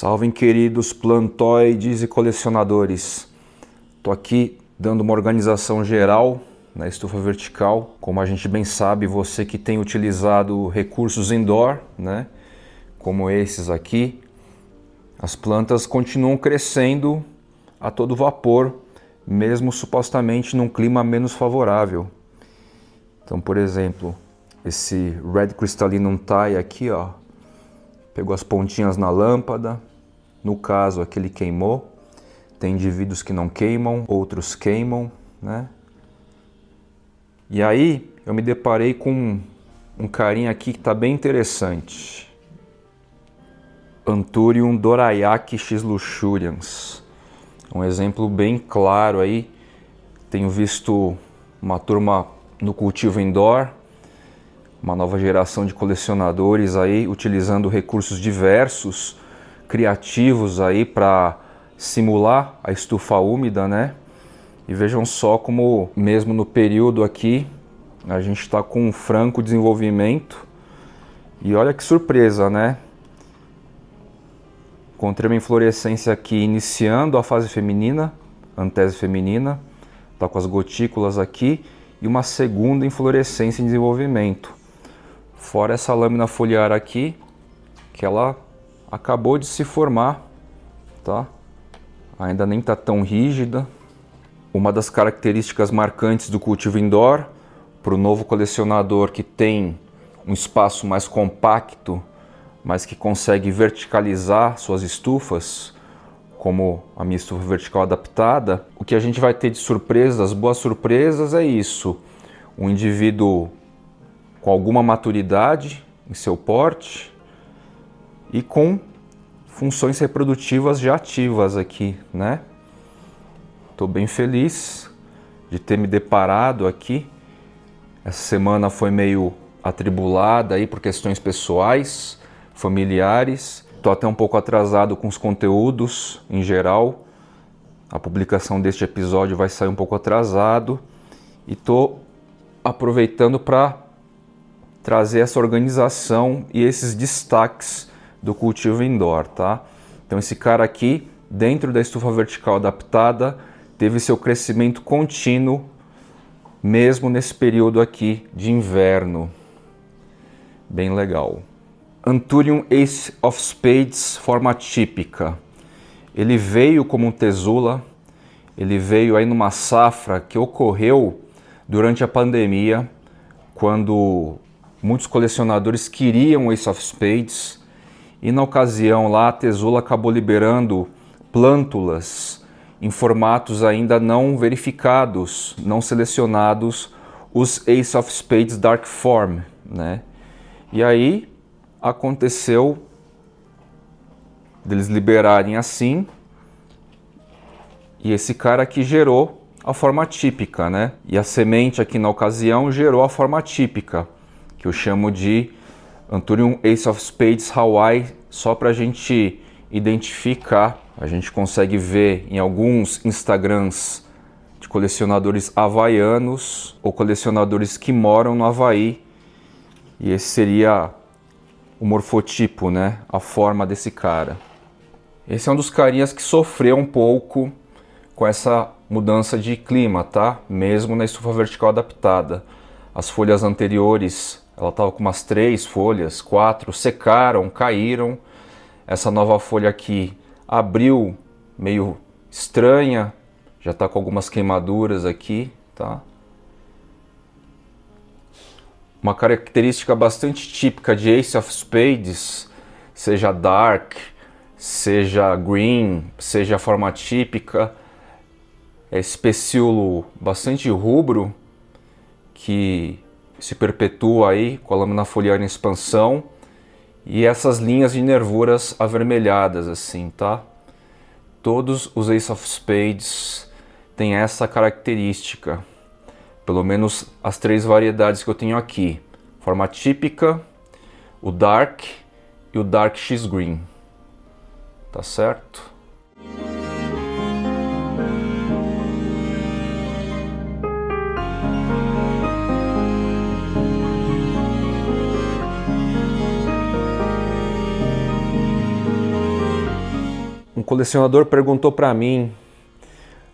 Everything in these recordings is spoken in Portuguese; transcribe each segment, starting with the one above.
Salvem, queridos plantoides e colecionadores. Estou aqui dando uma organização geral na estufa vertical. Como a gente bem sabe, você que tem utilizado recursos indoor, né, como esses aqui, as plantas continuam crescendo a todo vapor, mesmo supostamente num clima menos favorável. Então, por exemplo, esse Red Crystallinum Thai aqui, ó, pegou as pontinhas na lâmpada, no caso aqui ele queimou. Tem indivíduos que não queimam, outros queimam, né? E aí eu me deparei com um carinha aqui que está bem interessante. Anthurium dorayaki x luxurians. Um exemplo bem claro aí. Tenho visto uma turma no cultivo indoor, uma nova geração de colecionadores aí utilizando recursos diversos, criativos aí para simular a estufa úmida, né? E vejam só como mesmo no período aqui a gente está com um franco desenvolvimento. E olha que surpresa, né? Encontrei uma inflorescência aqui iniciando a fase feminina, antese feminina, tá com as gotículas aqui, e uma segunda inflorescência em desenvolvimento. Fora essa lâmina foliar aqui, que ela acabou de se formar, tá? Ainda nem está tão rígida. Uma das características marcantes do cultivo indoor, para o novo colecionador que tem um espaço mais compacto, mas que consegue verticalizar suas estufas, como a minha estufa vertical adaptada, o que a gente vai ter de surpresas, boas surpresas, é isso. Um indivíduo com alguma maturidade em seu porte e com funções reprodutivas já ativas aqui, né? Estou bem feliz de ter me deparado aqui. Essa semana foi meio atribulada aí por questões pessoais, familiares. Estou até um pouco atrasado com os conteúdos em geral. A publicação deste episódio vai sair um pouco atrasado. E estou aproveitando para trazer essa organização e esses destaques do cultivo indoor, tá? Então esse cara aqui, dentro da estufa vertical adaptada, teve seu crescimento contínuo, mesmo nesse período aqui de inverno. Bem legal. Anthurium Ace of Spades, forma típica. Ele veio como um tesula, ele veio aí numa safra que ocorreu durante a pandemia, quando muitos colecionadores queriam Ace of Spades, e na ocasião lá a tesula acabou liberando plântulas em formatos ainda não verificados, não selecionados, os Ace of Spades Dark Form, né? E aí aconteceu deles liberarem assim, e esse cara aqui gerou a forma típica, né? E a semente aqui na ocasião gerou a forma típica, que eu chamo de Anthurium Ace of Spades Hawaii, só para a gente identificar. A gente consegue ver em alguns Instagrams de colecionadores havaianos ou colecionadores que moram no Havaí, e esse seria o morfotipo, né? A forma desse cara. Esse é um dos carinhas que sofreu um pouco com essa mudança de clima, tá? Mesmo na estufa vertical adaptada. As folhas anteriores, ela estava com umas 3 folhas, 4, secaram, caíram. Essa nova folha aqui abriu meio estranha, já está com algumas queimaduras aqui, tá? Uma característica bastante típica de Ace of Spades, seja dark, seja green, seja a forma típica, é esse pecíolo bastante rubro que se perpetua aí com a lâmina foliar em expansão e essas linhas de nervuras avermelhadas assim, tá? Todos os Ace of Spades têm essa característica, pelo menos as 3 variedades que eu tenho aqui: forma típica, o dark e o dark X green, tá certo? Um colecionador perguntou para mim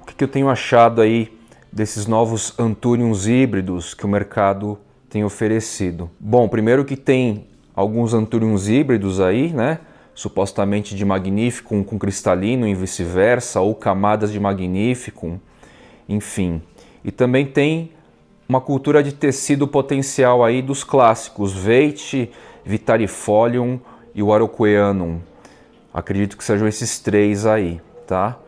o que eu tenho achado aí desses novos Anthuriums híbridos que o mercado tem oferecido. Bom, primeiro que tem alguns Anthuriums híbridos aí, né? Supostamente de Magnificum com cristalino e vice-versa, ou camadas de Magnificum, enfim. E também tem uma cultura de tecido potencial aí dos clássicos, Veitch, Vitarifolium e o Araucoianum. Acredito que sejam esses três aí, tá?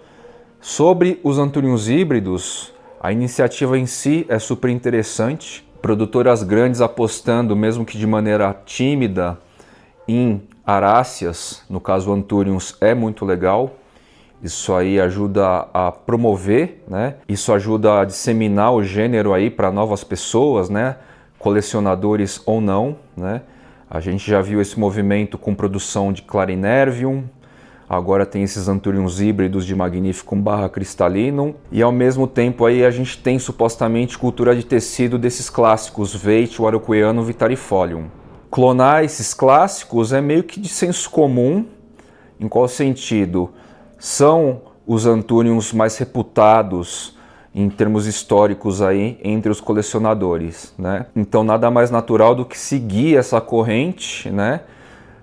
Sobre os Anthuriums híbridos, a iniciativa em si é super interessante. Produtoras grandes apostando, mesmo que de maneira tímida, em aráceas, no caso Anthuriums, é muito legal. Isso aí ajuda a promover, né? Isso ajuda a disseminar o gênero aí para novas pessoas, né? Colecionadores ou não, né? A gente já viu esse movimento com produção de Clarinervium, agora tem esses Anthuriums híbridos de Magnificum / Cristalinum, e ao mesmo tempo aí a gente tem supostamente cultura de tecido desses clássicos, Veitch, Araucoianum, Vitarifolium. Clonar esses clássicos é meio que de senso comum. Em qual sentido? São os Anthuriums mais reputados em termos históricos aí entre os colecionadores, né? Então nada mais natural do que seguir essa corrente, né?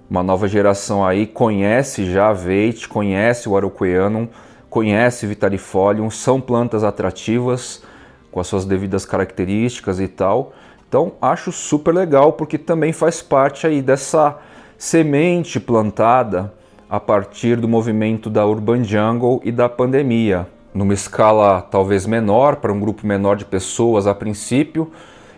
Uma nova geração aí conhece já a Veitch, conhece o Araucoianum, conhece o Vitarifolium, são plantas atrativas com as suas devidas características e tal. Então acho super legal porque também faz parte aí dessa semente plantada a partir do movimento da Urban Jungle e da pandemia. Numa escala talvez menor, para um grupo menor de pessoas a princípio,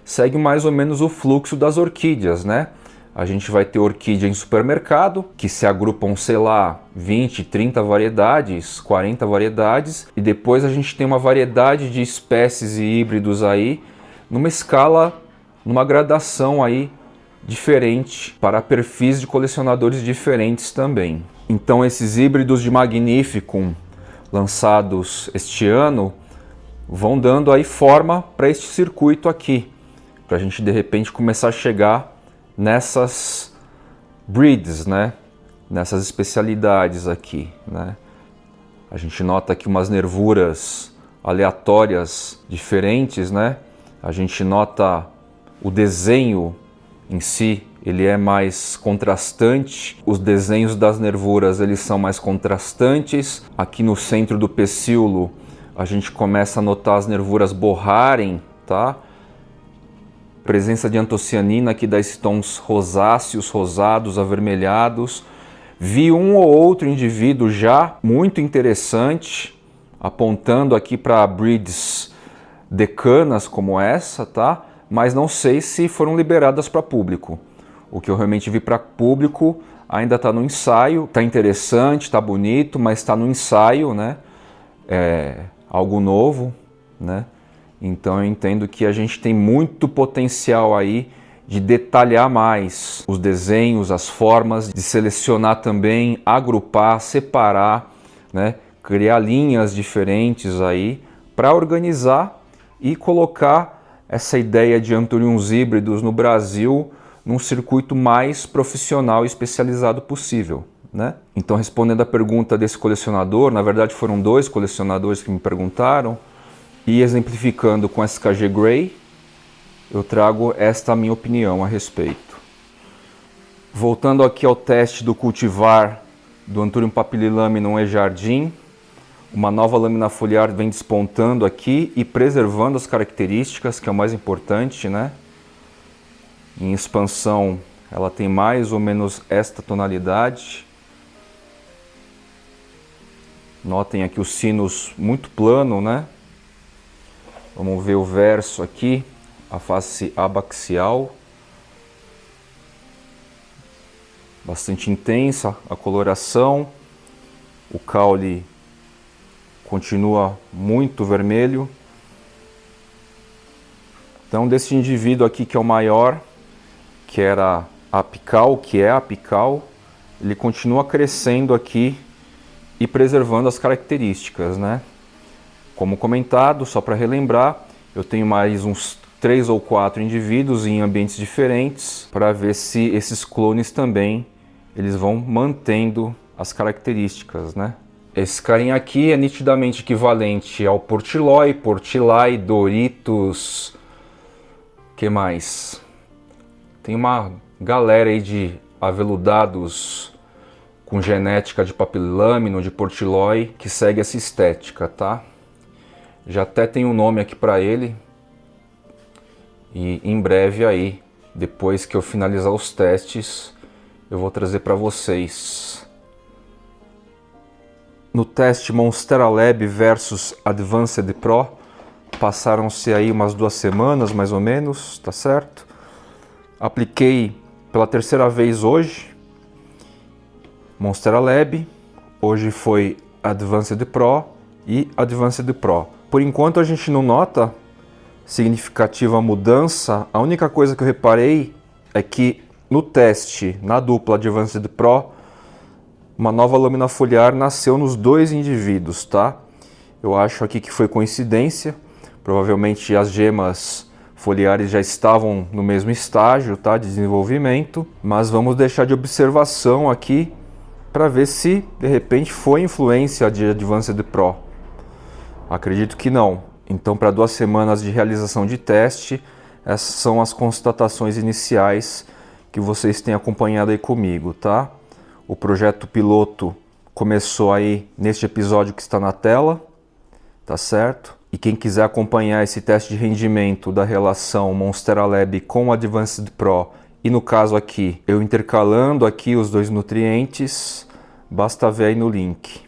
segue mais ou menos o fluxo das orquídeas, né? A gente vai ter orquídea em supermercado, que se agrupam, sei lá, 20, 30 variedades, 40 variedades, e depois a gente tem uma variedade de espécies e híbridos aí, numa escala, numa gradação aí diferente, para perfis de colecionadores diferentes também. Então esses híbridos de Magnificum lançados este ano vão dando aí forma para este circuito aqui, para a gente de repente começar a chegar nessas breeds, né? Nessas especialidades aqui, né? A gente nota aqui umas nervuras aleatórias diferentes, né? A gente nota o desenho em si, ele é mais contrastante, os desenhos das nervuras eles são mais contrastantes. Aqui no centro do pecíolo a gente começa a notar as nervuras borrarem, tá? Presença de antocianina que dá esses tons rosáceos, rosados, avermelhados. Vi um ou outro indivíduo já muito interessante, apontando aqui para breeds decanas como essa, tá? Mas não sei se foram liberadas para público. O que eu realmente vi para público ainda está no ensaio, está interessante, está bonito, mas está no ensaio, né? É algo novo, né? Então eu entendo que a gente tem muito potencial aí de detalhar mais os desenhos, as formas, de selecionar também, agrupar, separar, né? Criar linhas diferentes aí para organizar e colocar essa ideia de Anthuriums híbridos no Brasil num circuito mais profissional e especializado possível, né? Então, respondendo a pergunta desse colecionador, na verdade foram dois colecionadores que me perguntaram, e exemplificando com SKG Grey, eu trago esta minha opinião a respeito. Voltando aqui ao teste do cultivar do Anthurium papililaminum e jardim, uma nova lâmina foliar vem despontando aqui e preservando as características, que é o mais importante, né? Em expansão, ela tem mais ou menos esta tonalidade. Notem aqui o sinus muito plano, né? Vamos ver o verso aqui, a face abaxial. Bastante intensa a coloração. O caule continua muito vermelho. Então, desse indivíduo aqui que é o maior, que era apical, que é apical, ele continua crescendo aqui e preservando as características, né? Como comentado, só para relembrar, eu tenho mais uns 3 ou 4 indivíduos em ambientes diferentes para ver se esses clones também eles vão mantendo as características, né? Esse carinha aqui é nitidamente equivalente ao Portilloy, Portilai, Doritos. Que mais? Tem uma galera aí de aveludados com genética de papilâmino, de Portilloy, que segue essa estética, tá? Já até tem um nome aqui para ele. E em breve aí, depois que eu finalizar os testes, eu vou trazer para vocês. No teste Monstera Lab versus Advanced Pro, passaram-se aí umas 2 semanas mais ou menos, tá certo? Apliquei pela 3ª vez hoje, Monstera Lab, hoje foi Advanced Pro e Advanced Pro. Por enquanto a gente não nota significativa mudança, a única coisa que eu reparei é que no teste, na dupla Advanced Pro, uma nova lâmina foliar nasceu nos 2 indivíduos, tá? Eu acho aqui que foi coincidência, provavelmente as gemas foliares já estavam no mesmo estágio, tá, de desenvolvimento, mas vamos deixar de observação aqui para ver se de repente foi influência de Advanced Pro. Acredito que não. Então, para 2 semanas de realização de teste, essas são as constatações iniciais que vocês têm acompanhado aí comigo, tá? O projeto piloto começou aí neste episódio que está na tela, tá certo? E quem quiser acompanhar esse teste de rendimento da relação Monstera Lab com o Advanced Pro, e no caso aqui, eu intercalando aqui os 2 nutrientes, basta ver aí no link.